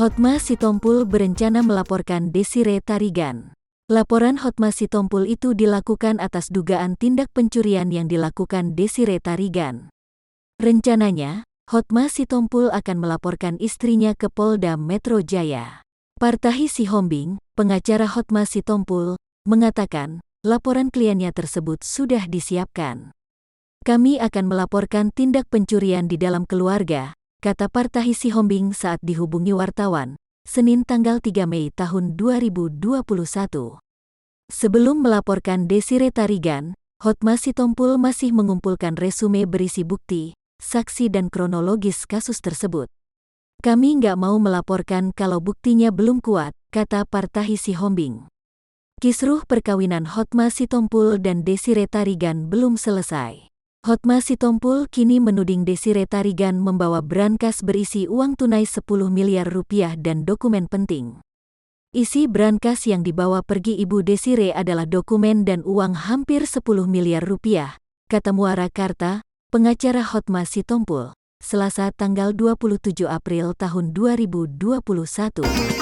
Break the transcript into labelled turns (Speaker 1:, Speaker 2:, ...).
Speaker 1: Hotma Sitompul berencana melaporkan Desire Tarigan. Laporan Hotma Sitompul itu dilakukan atas dugaan tindak pencurian yang dilakukan Desire Tarigan. Rencananya, Hotma Sitompul akan melaporkan istrinya ke Polda Metro Jaya. Partahi Sihombing, pengacara Hotma Sitompul, mengatakan, laporan kliennya tersebut sudah disiapkan. Kami akan melaporkan tindak pencurian di dalam keluarga, kata Partahi Sihombing saat dihubungi wartawan, Senin tanggal 3 Mei tahun 2021. Sebelum melaporkan Desire Tarigan, Hotma Sitompul masih mengumpulkan resume berisi bukti, saksi dan kronologis kasus tersebut. Kami nggak mau melaporkan kalau buktinya belum kuat, kata Partahi Sihombing. Kisruh perkawinan Hotma Sitompul dan Desire Tarigan belum selesai. Hotma Sitompul kini menuding Desire Tarigan membawa brankas berisi uang tunai 10 miliar rupiah dan dokumen penting. Isi brankas yang dibawa pergi Ibu Desire adalah dokumen dan uang hampir 10 miliar rupiah, kata Muara Karta, pengacara Hotma Sitompul, Selasa tanggal 27 April tahun 2021.